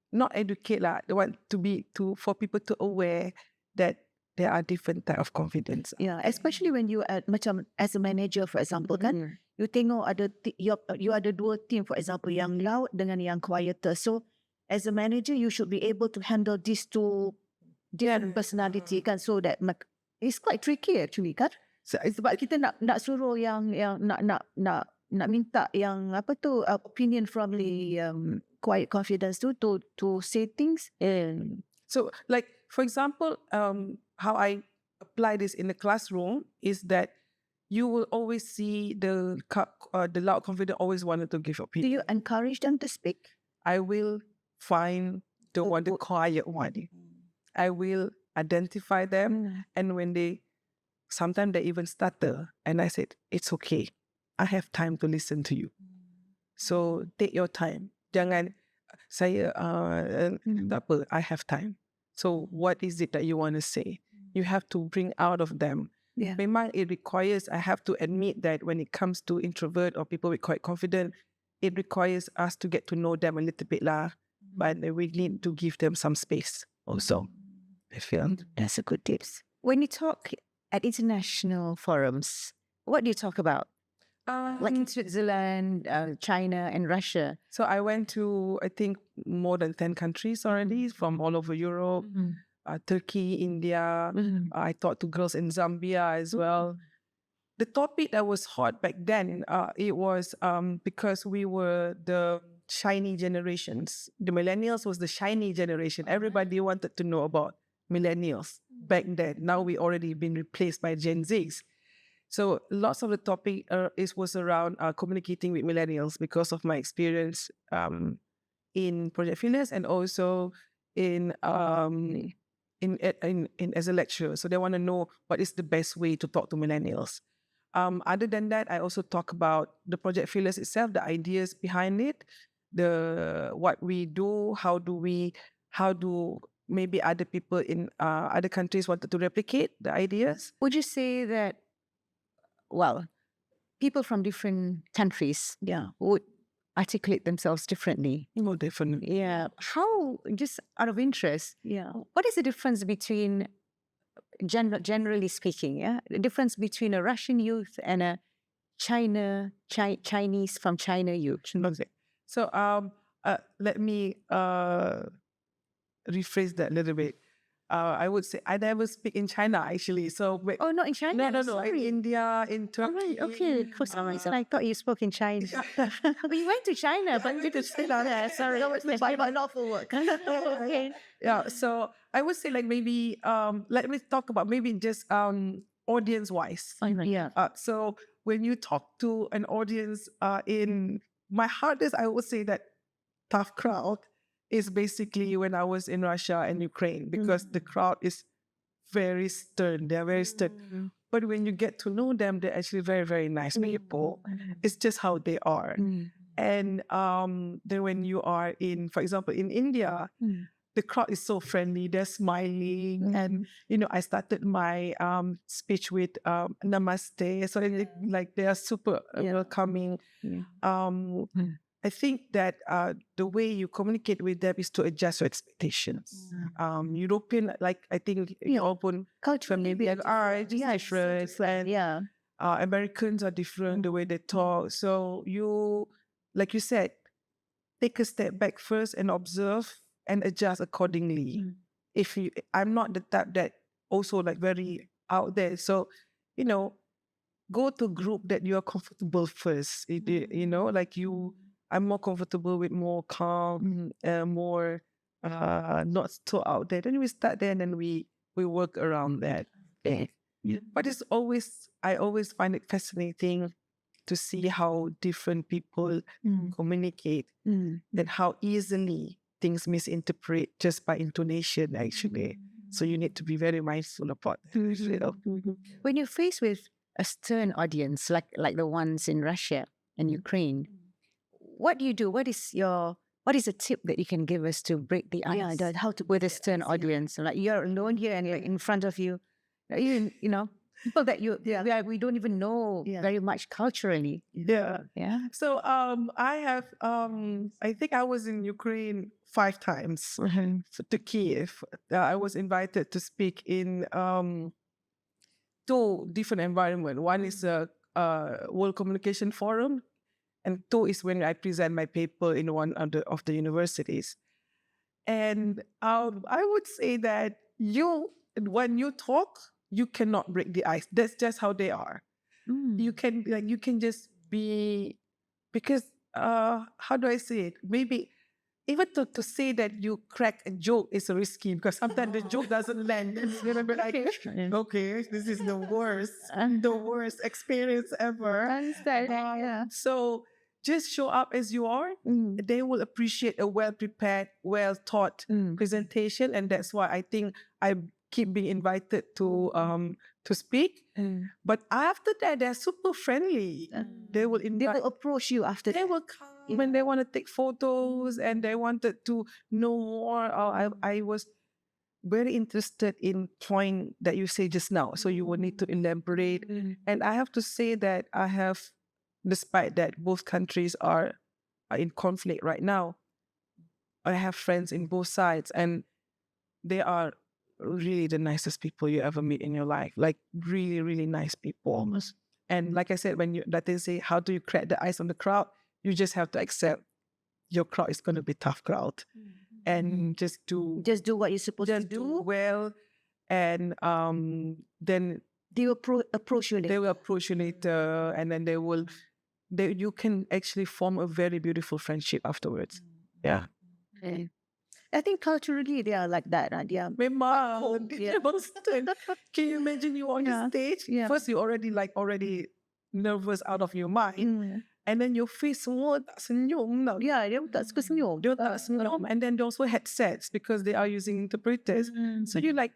not educate lah. They want for people to aware that there are different type of confidence. Yeah, especially when you macam as a manager, for example, kan, you tengok you ada dua team, for example, yang loud dengan yang quieter. So as a manager, you should be able to handle these two different personality kan. So that it's quite tricky actually kan. So, Sebab kita nak suruh yang nak minta yang apa tu opinion from the quiet confidence to say things. So, like for example, how I apply this in the classroom is that you will always see the loud confident always wanted to give Do opinion. you encourage them to speak? I will find the quiet one. I will identify them, and when sometimes they even stutter, and I said, it's okay. I have time to listen to you. So take your time. Jangan saya tak apa, I have time. So what is it that you want to say? You have to bring out of them. Yeah. Memang it requires, I have to admit that when it comes to introvert or people with quite confident, it requires us to get to know them a little bit lah. But we need to give them some space also. I feel That's a good tips. When you talk at international forums, what do you talk about? Like in Switzerland, China, and Russia. So I went to, I think, more than 10 countries already from all over Europe, Turkey, India. I talked to girls in Zambia as well. The topic that was hot back then, it was because we were the shiny generations. The millennials was the shiny generation. Everybody wanted to know about millennials back then. Now we already been replaced by Gen Zs. So lots of the topic was around communicating with millennials because of my experience in Project Fearless and also in as a lecturer. So they want to know what is the best way to talk to millennials. Other than that, I also talk about the Project Fearless itself, the ideas behind it, what we do, how do maybe other people in other countries wanted to replicate the ideas. Would you say that, well, people from different countries would articulate themselves differently? More definitely. Yeah. How, just out of interest, what is the difference between, generally speaking, the difference between a Russian youth and a Chinese from China youth? So let me rephrase that a little bit. I would say I never speak in China actually. So not in China? No. Sorry. In India, in Turkey. Oh, right, okay. For some reason, I thought you spoke in Chinese. We went to China, but we didn't stay down there. Sorry, But not for work. Okay. Yeah. So I would say like maybe let me talk about maybe just audience wise. Yeah. So when you talk to an audience in my hardest, I would say that tough crowd is basically when I was in Russia and Ukraine because the crowd is very stern. They're very stern. But when you get to know them, they're actually very, very nice people. It's just how they are. And then when you are in, for example, in India, the crowd is so friendly. They're smiling, and I started my speech with namaste. So like they are super welcoming. I think that the way you communicate with them is to adjust your expectations. European, like I think European family are different, and Americans are different the way they talk. So you, like you said, take a step back first and observe and adjust accordingly. If you, I'm not the type that also like very out there. So, go to group that you are comfortable first. Like I'm more comfortable with more calm, more not so out there. Then we start there and then we work around that. But I always find it fascinating to see how different people communicate and how easily things misinterpret just by intonation, actually. So you need to be very mindful about that. When you're faced with a stern audience, like the ones in Russia and Ukraine, what do you do? What is a tip that you can give us to break the ice? How to with a stern audience? Like you're alone here and you're in front of you, people that we don't even know very much culturally. So I have I think I was in Ukraine 5 times to Kiev. I was invited to speak in 2 different environments. One is a World Communication Forum, and 2 is when I present my paper in one of the universities. And I would say that when you talk, you cannot break the ice. That's just how they are. You can just be, because how do I say it? Maybe even to say that you crack a joke is risky, because sometimes the joke doesn't land. It's gonna be like, okay, this is the worst experience ever. So just show up as you are. They will appreciate a well-prepared, well-taught presentation, and that's why I think I keep being invited to speak. But after that, they're super friendly. They will approach you after they will come when they want to take photos and they wanted to know more. I was very interested in point that you say just now. So you will need to elaborate. And I have to say that I have, despite that both countries are in conflict right now, I have friends in both sides, and they are really the nicest people you ever meet in your life. Like really, really nice people. And like I said, when they say, how do you crack the ice on the crowd? You just have to accept your crowd is going to be a tough crowd. And just do what you're supposed to do well. And then they will approach you later. They will approach you later, and then you can actually form a very beautiful friendship afterwards. Yeah. Okay. I think culturally they are like that. Memang. Can you imagine you on the stage? First you already nervous out of your mind. And then your face semua tak senyum tau. Dia tak suka senyum. Dia tak senyum. And then they also headsets because they are using interpreters. So you're like,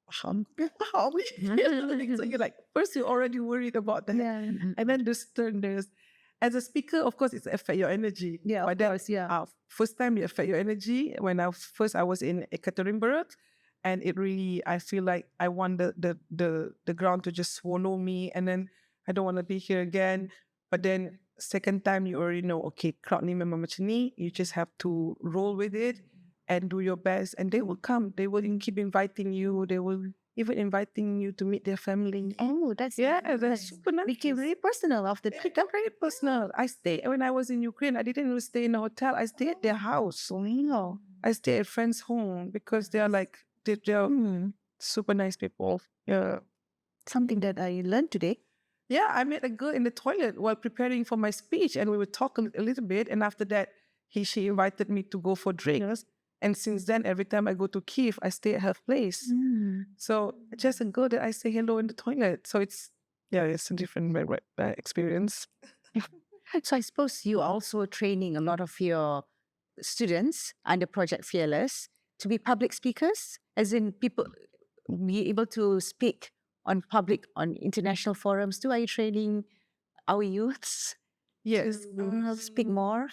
faham? So you're like, first you're already worried about that. And then there's as a speaker, of course, it affects your energy. First time it affect your energy. When I was in Ekaterinburg, and it really, I feel like I want the ground to just swallow me, and then I don't want to be here again. But then second time you already know, okay, crowd ni memang macam ni. You just have to roll with it and do your best, and they will come. They will keep inviting you. They will even inviting you to meet their family. Oh, that's super nice. Became very personal after that. Became very personal. I stayed when I was in Ukraine. I didn't even stay in a hotel. I stayed at their house. Wow. I stayed at friends' home because they are super nice people. Yeah, something that I learned today. Yeah, I met a girl in the toilet while preparing for my speech, and we would talk a little bit. And after that, she invited me to go for drinks. And since then, every time I go to Kiev, I stay at her place. So just a girl that I say hello in the toilet. So it's a different experience. So I suppose you also training a lot of your students under Project Fearless to be public speakers, as in people be able to speak on international forums too. Are you training our youths? Yes. To speak more?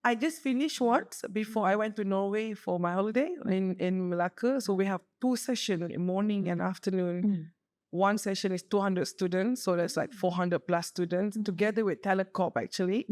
I just finished once before I went to Norway for my holiday in Malacca. So we have 2 sessions, morning and afternoon. One session is 200 students, so that's like 400 plus students, together with Talent Corp actually,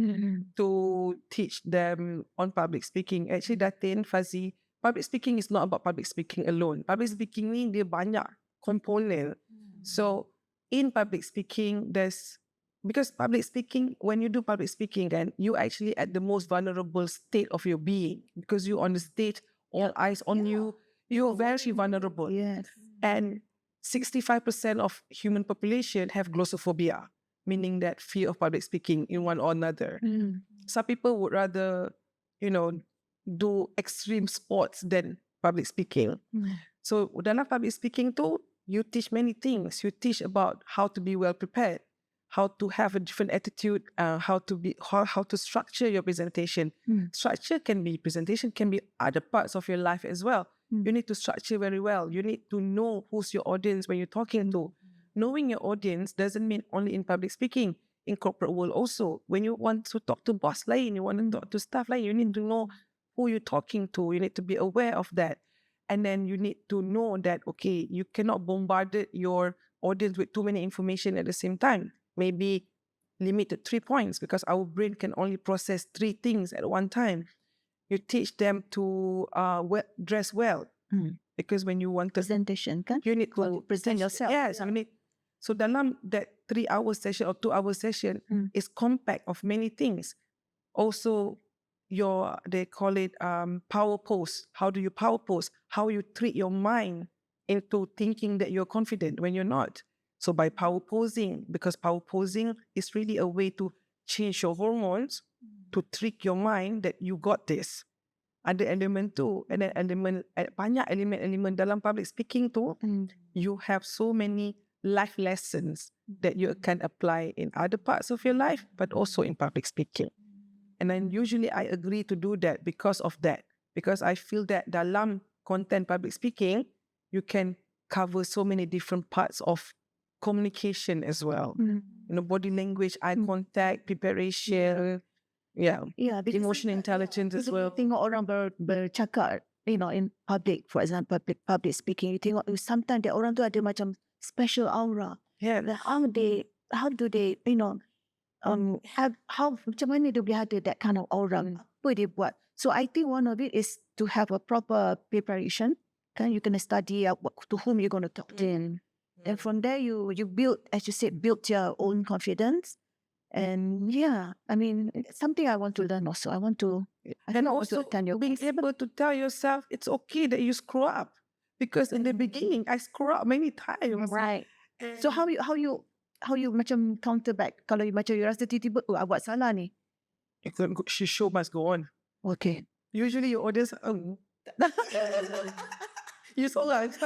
to teach them on public speaking. Actually, Datin, Fazi, public speaking is not about public speaking alone. Public speaking ni dia banyak komponen. So in public speaking, because public speaking, when you do public speaking, then you actually at the most vulnerable state of your being, because you're on the stage, all eyes on you, you're very vulnerable. Yes. And 65% of human population have glossophobia, meaning that fear of public speaking in one or another. Some people would rather, do extreme sports than public speaking. So dalam public speaking too, you teach many things. You teach about how to be well prepared, how to have a different attitude, how to structure your presentation. Presentation can be other parts of your life as well. You need to structure very well. You need to know who's your audience when you're talking to. Knowing your audience doesn't mean only in public speaking. In corporate world also, when you want to talk to boss lain, you want to talk to staff lain, you need to know who you're talking to. You need to be aware of that. And then you need to know that, okay, you cannot bombard your audience with too many information at the same time. Maybe limit to 3 points, because our brain can only process 3 things at one time. You teach them to dress well, because when you want to Presentation, kan? you need to present yourself. Yes, so dalam that 3-hour session or 2-hour session is compact of many things. Also, they call it power pose. How do you power pose? How you treat your mind into thinking that you're confident when you're not. So by power posing, because power posing is really a way to change your hormones, to trick your mind that you got this. Ada element tu, and then banyak elemen dalam public speaking tu, you have so many life lessons that you can apply in other parts of your life, but also in public speaking. And then usually I agree to do that because of that. Because I feel that dalam content public speaking, you can cover so many different parts of communication as well. Body language, eye contact, preparation, emotional intelligence as well. Tengok orang bercakap, in public, for example, public speaking, you tengok sometimes that orang tu ada macam special aura. Yeah. How do they, macam mana dia boleh ada that kind of aura? Apa dia buat? So I think one of it is to have a proper preparation. Kan, you can study to whom you're going to talk to. And from there, you build, as you said, build your own confidence. And it's something I want to learn also. I want to also being able to tell yourself it's okay that you screw up. Because in the beginning, I screw up many times. Right. So how you macam counter back? Kalau you macam you rasa tiba-tiba, I buat salah ni. Show must go on. Okay. Usually your audience, you saw that.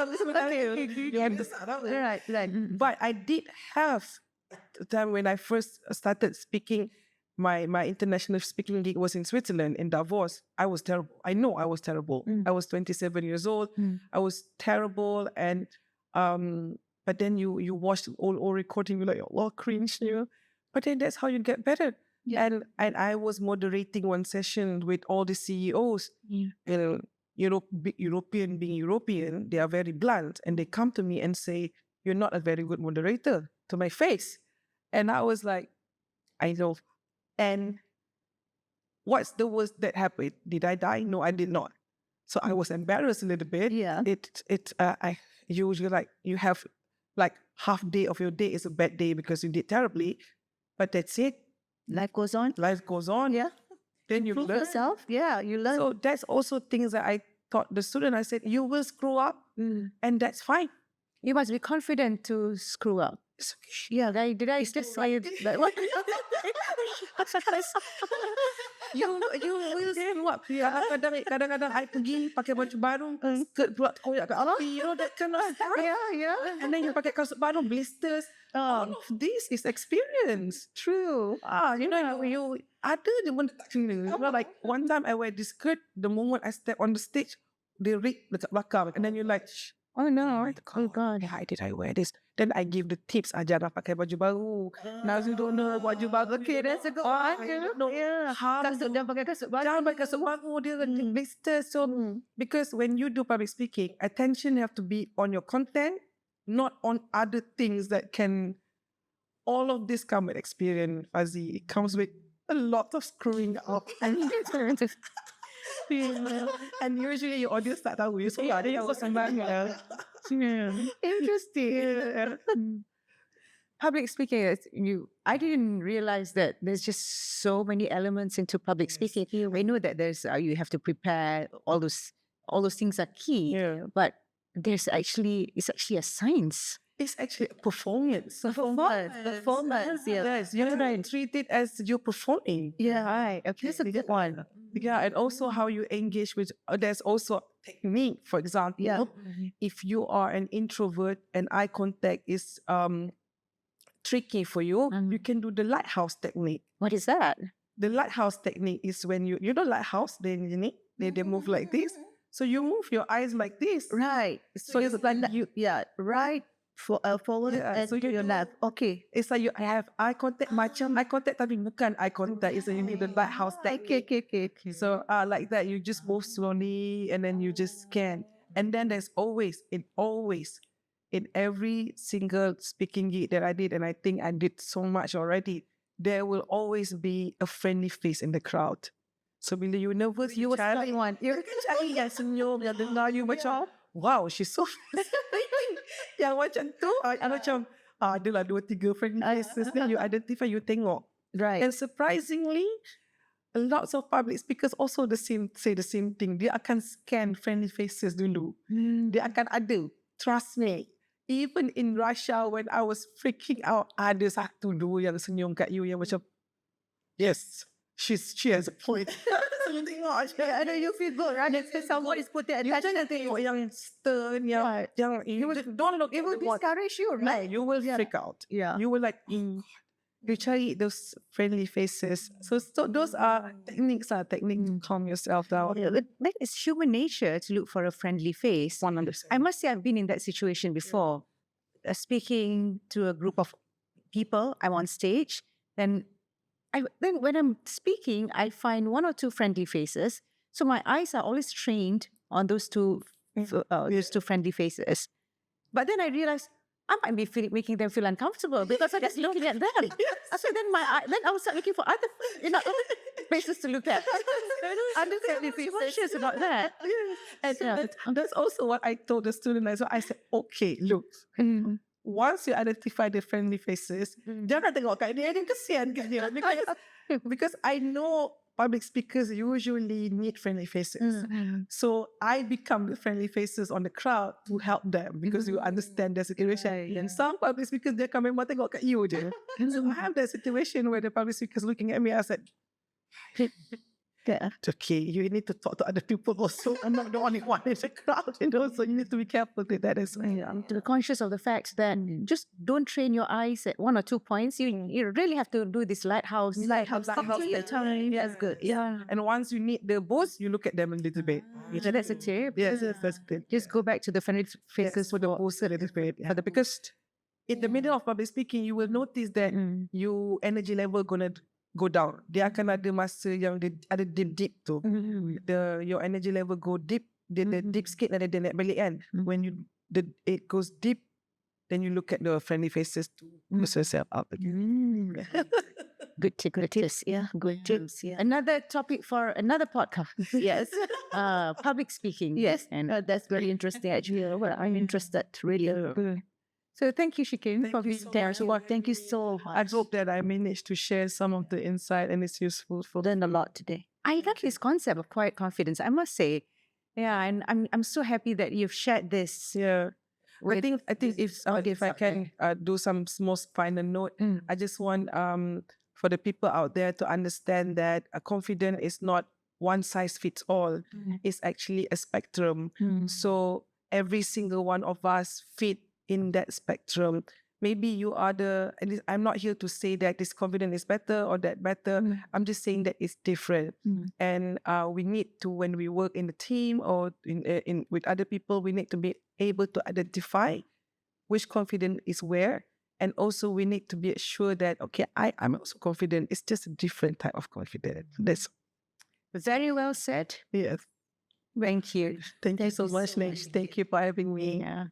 Right. But I did have a time when I first started speaking. My international speaking gig was in Switzerland, in Davos. I was terrible. I know I was terrible. I was 27 years old. I was terrible, and but then you watch all recording, you're like, oh, cringe, But then that's how you get better. Yeah. And I was moderating one session with all the CEOs. European being European, they are very blunt, and they come to me and say, "You're not a very good moderator," to my face. And I was like, I know. And what's the worst that happened? Did I die? No, I did not. So I was embarrassed a little bit. Yeah. I usually you have like half day of your day is a bad day because you did terribly, but that's it. Life goes on. Yeah. Then you learn yourself. Yeah, you learn. So that's also things that I taught the student. I said, you will screw up, and that's fine. You must be confident to screw up. Yeah, did I just say it? What? You will screw up. Yeah, kadang-kadang I pergi pakai baju baru, skirt pula koyak kat api, that kind of stuff. Yeah. And then you pakai kasut baru, blisters. All of this is experience. True. You ada je benda tak kena. Like one time I wear this skirt, the moment I step on the stage, they rip dekat belakang, and then you're like, oh no, oh God, why did I wear this? Then I give the tips. Jangan pakai baju baru. Now you don't know baju baru. Okay, that's a good one. How Jangan pakai kasut baru. jangan pakai kasut baru. Dia blister. So because when you do public speaking, attention have to be on your content, not on other things that can. All of this come with experience, Fuzzy. It comes with a lot of screwing up. And usually your audience tak tahu. So ada yang sembarangan. Interesting. Public speaking, I didn't realize that there's just so many elements into public speaking. We know that there's you have to prepare, all those things are key. But it's actually a science. It's actually a performance. Performance. Yes, you have to treat it as you're performing. Yeah, right. Okay, that's a good one. Yeah, and also how you engage with. There's also technique. For example, if you are an introvert and eye contact is tricky for you, you can do the lighthouse technique. What is that? The lighthouse technique is when you know lighthouse, they move like this. So you move your eyes like this. Right. So it's like you, right. Forward and so to your left. Okay. It's like you have eye contact, macam eye contact tapi bukan eye contact. It's like you need the lighthouse technique. Okay. So like that, you just move slowly and then you just scan. And then there's always in every single speaking gig that I did, and I think I did so much already, there will always be a friendly face in the crowd. So bila you nervous, you will cari one. You can cari yang senyum, yang dengar you macam, wow, she's so yang macam tu, macam adalah 2-3 friendly faces. Then you identify, you tengok. Right. And surprisingly, lots of public speakers also say the same thing. Dia akan scan friendly faces dulu. Dia akan ada. Trust me. Even in Russia, when I was freaking out, ada 1-2 yang senyum kat you yang macam, yes, she has a point. So you tengok, I know you feel good, right? Because someone is putting attention. you tengok yang stern, yang you will, don't look. It will discourage you, right? You will freak out. Yeah. You will like, you cari those friendly faces. So those are techniques to calm yourself down. Yeah, but it's human nature to look for a friendly face. 100%. I must say I've been in that situation before. Speaking to a group of people, I'm on stage, then when I'm speaking, I find 1 or 2 friendly faces. So my eyes are always trained on those two friendly faces. But then I realized I might be making them feel uncomfortable because I'm just looking at them. So then I was looking for other faces to look at. Understand if you're conscious about that. And that's also what I told the student as well. I said, okay, look. Once you identify the friendly faces, jangan tengok kat dia kesian kat dia. Because I know public speakers usually need friendly faces. So I become the friendly faces on the crowd to help them because you understand their situation. And some public speakers, dia akan memang tengok kat you je. So I have that situation where the public speakers looking at me, I said, it's okay, you need to talk to other people also. I'm not the only one in the crowd, so you need to be careful with that as well. To be conscious of the fact that just don't train your eyes at 1 or 2 points. You really have to do this lighthouse the time. That's good. Yeah. And once you need the boost, you look at them a little bit. So that's a tip. Yes, that's good. Just go back to the friendly faces For the boost a little bit. Because in the middle of public speaking, you will notice that your energy level gonna go down. Dia akan ada masa yang ada dip tu. Your energy level go deep. Dia deep sikit dan dia naik balik kan. When it goes deep, then you look at the friendly faces to boost yourself up again. Good tips. Yeah, good tips. Yeah. Another topic for another podcast. Yes. Public speaking. Yes. And that's very interesting actually. Well, I'm interested really. So thank you, Ashiqin, for being there. Thank you so much. I hope that I managed to share some of the insight and it's useful for Learned a lot today. I like this concept of quiet confidence, I must say. Yeah, and I'm so happy that you've shared this. Yeah. I think if I can do some small final note, I just want for the people out there to understand that a confidence is not one size fits all. It's actually a spectrum. So every single one of us fit in that spectrum. Maybe you are I'm not here to say that this confidence is better or that better. I'm just saying that it's different. And we need to, when we work in the team or in with other people, we need to be able to identify which confidence is where. And also we need to be sure that, okay, I'm also confident. It's just a different type of confidence. That's Very well said. yes. Thank you. Thank you so much, Nik. Thank you for having me. Yeah.